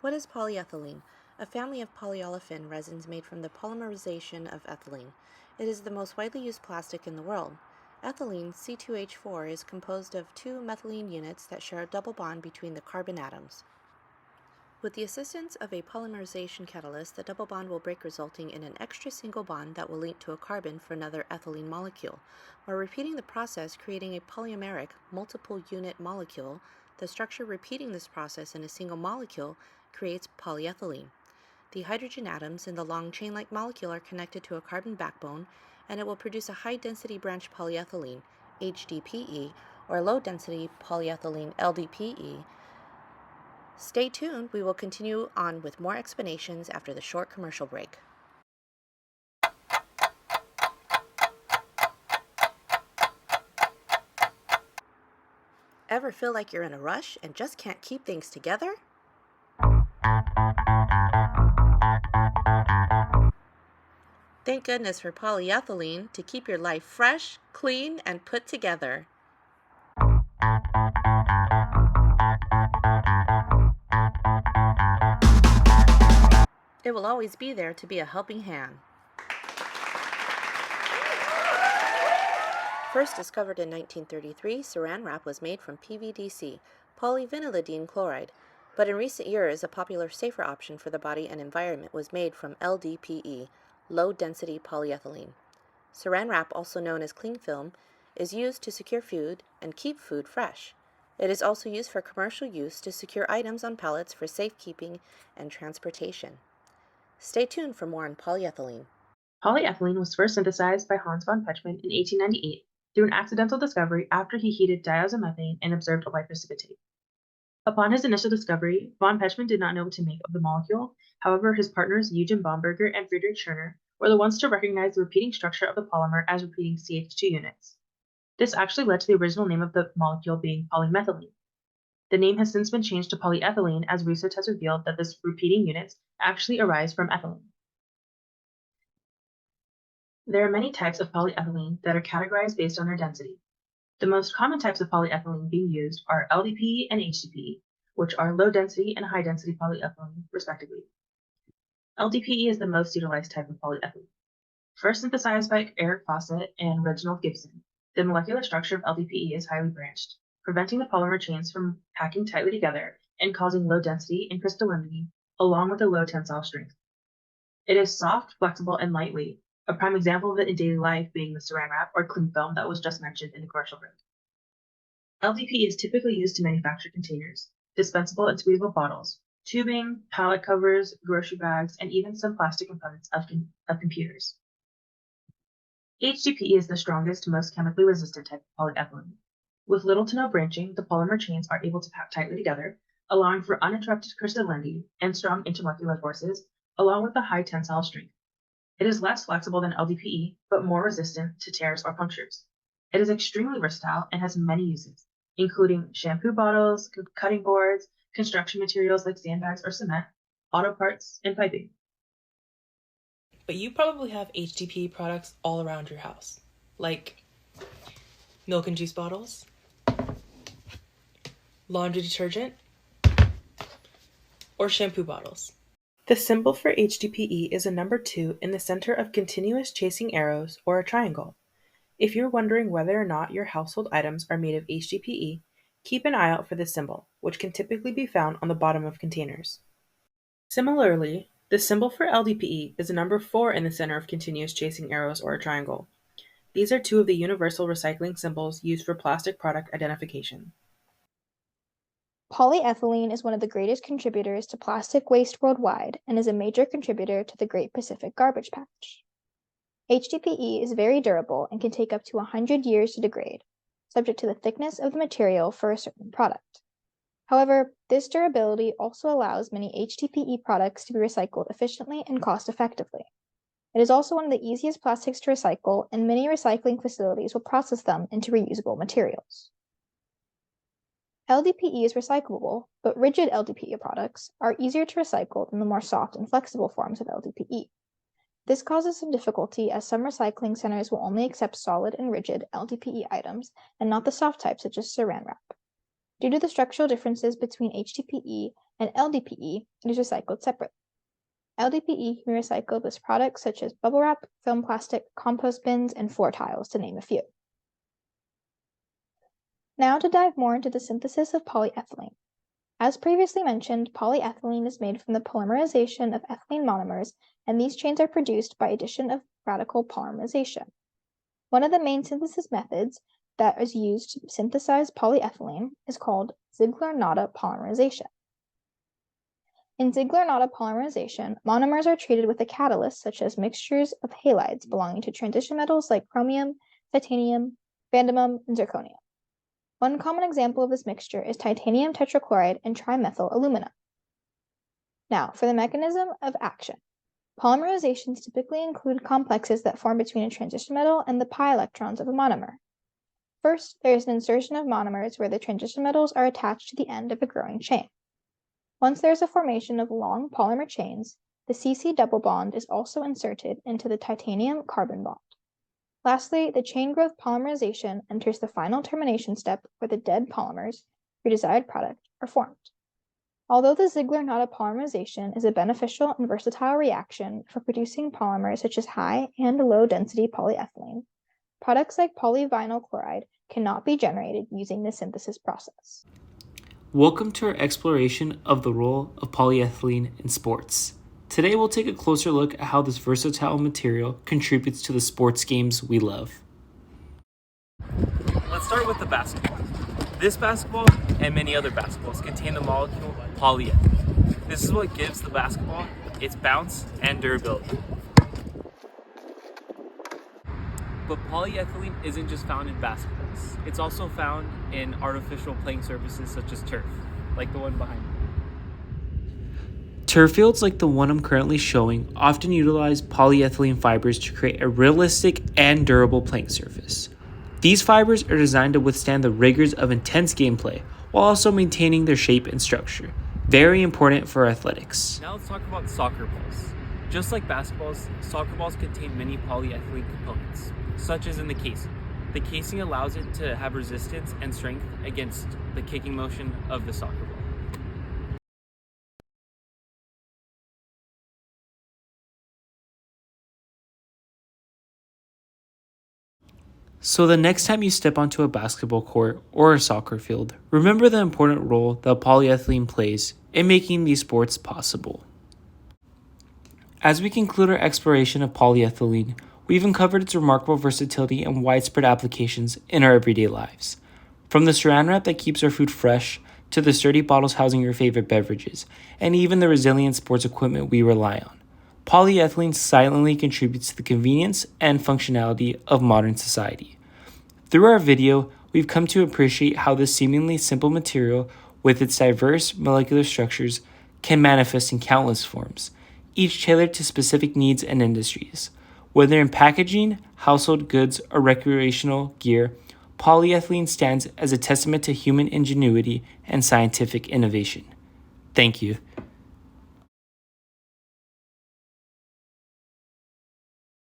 What is polyethylene? A family of polyolefin resins made from the polymerization of ethylene. It is the most widely used plastic in the world. Ethylene, C2H4, is composed of two methylene units that share a double bond between the carbon atoms. With the assistance of a polymerization catalyst, the double bond will break, resulting in an extra single bond that will link to a carbon for another ethylene molecule. While repeating the process, creating a polymeric, multiple unit molecule, the structure repeating this process in a single molecule creates polyethylene. The hydrogen atoms in the long chain-like molecule are connected to a carbon backbone, and it will produce a high-density branch polyethylene, HDPE, or low-density polyethylene, LDPE. Stay tuned, we will continue on with more explanations after the short commercial break. Ever feel like you're in a rush and just can't keep things together? Thank goodness for polyethylene to keep your life fresh, clean, and put together. It will always be there to be a helping hand. First discovered in 1933, Saran wrap was made from PVDC, polyvinylidene chloride, but in recent years a popular safer option for the body and environment was made from LDPE, low-density polyethylene. Saran wrap, also known as cling film, is used to secure food and keep food fresh. It is also used for commercial use to secure items on pallets for safekeeping and transportation. Stay tuned for more on polyethylene. Polyethylene was first synthesized by Hans von Pechmann in 1898 through an accidental discovery after he heated diazomethane and observed a white precipitate. Upon his initial discovery, von Pechmann did not know what to make of the molecule. However, his partners Eugen Bomberger and Friedrich Schörner were the ones to recognize the repeating structure of the polymer as repeating CH2 units. This actually led to the original name of the molecule being polymethylene. The name has since been changed to polyethylene as research has revealed that this repeating units actually arise from ethylene. There are many types of polyethylene that are categorized based on their density. The most common types of polyethylene being used are LDPE and HDPE, which are low density and high density polyethylene, respectively. LDPE is the most utilized type of polyethylene. First synthesized by Eric Fawcett and Reginald Gibson, the molecular structure of LDPE is highly branched, preventing the polymer chains from packing tightly together and causing low density and crystallinity, along with a low tensile strength. It is soft, flexible, and lightweight, a prime example of it in daily life being the saran wrap or cling film that was just mentioned in the commercial break. LDPE is typically used to manufacture containers, dispensable and squeezable bottles, tubing, pallet covers, grocery bags, and even some plastic components of computers. HDPE is the strongest, most chemically resistant type of polyethylene. With little to no branching, the polymer chains are able to pack tightly together, allowing for uninterrupted crystallinity and strong intermolecular forces, along with a high tensile strength. It is less flexible than LDPE, but more resistant to tears or punctures. It is extremely versatile and has many uses, including shampoo bottles, cutting boards, construction materials like sandbags or cement, auto parts, and piping. But you probably have HDPE products all around your house, like milk and juice bottles, laundry detergent, or shampoo bottles. The symbol for HDPE is a number 2 in the center of continuous chasing arrows or a triangle. If you're wondering whether or not your household items are made of HDPE, keep an eye out for this symbol, which can typically be found on the bottom of containers. Similarly, the symbol for LDPE is a number 4 in the center of continuous chasing arrows or a triangle. These are 2 of the universal recycling symbols used for plastic product identification. Polyethylene is one of the greatest contributors to plastic waste worldwide and is a major contributor to the Great Pacific Garbage Patch. HDPE is very durable and can take up to 100 years to degrade, subject to the thickness of the material for a certain product. However, this durability also allows many HDPE products to be recycled efficiently and cost-effectively. It is also one of the easiest plastics to recycle, and many recycling facilities will process them into reusable materials. LDPE is recyclable, but rigid LDPE products are easier to recycle than the more soft and flexible forms of LDPE. This causes some difficulty as some recycling centers will only accept solid and rigid LDPE items and not the soft types such as saran wrap. Due to the structural differences between HDPE and LDPE, it is recycled separately. LDPE can be recycled with products such as bubble wrap, film plastic, compost bins, and floor tiles, to name a few. Now to dive more into the synthesis of polyethylene. As previously mentioned, polyethylene is made from the polymerization of ethylene monomers, and these chains are produced by addition of radical polymerization. One of the main synthesis methods that is used to synthesize polyethylene is called Ziegler-Natta polymerization. In Ziegler-Natta polymerization, monomers are treated with a catalyst such as mixtures of halides belonging to transition metals like chromium, titanium, vanadium, and zirconium. One common example of this mixture is titanium tetrachloride and trimethyl aluminum. Now, for the mechanism of action. Polymerizations typically include complexes that form between a transition metal and the pi electrons of a monomer. First, there is an insertion of monomers where the transition metals are attached to the end of a growing chain. Once there is a formation of long polymer chains, the CC double bond is also inserted into the titanium carbon bond. Lastly, the chain growth polymerization enters the final termination step where the dead polymers, your desired product, are formed. Although the Ziegler-Natta polymerization is a beneficial and versatile reaction for producing polymers such as high and low density polyethylene, products like polyvinyl chloride cannot be generated using the synthesis process. Welcome to our exploration of the role of polyethylene in sports. Today we'll take a closer look at how this versatile material contributes to the sports games we love. Let's start with the basketball. This basketball and many other basketballs contain the molecule polyethylene. This is what gives the basketball its bounce and durability. But polyethylene isn't just found in basketballs. It's also found in artificial playing surfaces such as turf, like the one behind me. Turf fields like the one I'm currently showing often utilize polyethylene fibers to create a realistic and durable playing surface. These fibers are designed to withstand the rigors of intense gameplay while also maintaining their shape and structure. Very important for athletics. Now let's talk about soccer balls. Just like basketballs, soccer balls contain many polyethylene components, such as in the casing. The casing allows it to have resistance and strength against the kicking motion of the soccer ball. So the next time you step onto a basketball court or a soccer field, remember the important role that polyethylene plays in making these sports possible. As we conclude our exploration of polyethylene, we've uncovered its remarkable versatility and widespread applications in our everyday lives. From the saran wrap that keeps our food fresh, to the sturdy bottles housing your favorite beverages, and even the resilient sports equipment we rely on. Polyethylene silently contributes to the convenience and functionality of modern society. Through our video, we've come to appreciate how this seemingly simple material, with its diverse molecular structures, can manifest in countless forms, each tailored to specific needs and industries. Whether in packaging, household goods, or recreational gear, polyethylene stands as a testament to human ingenuity and scientific innovation. Thank you.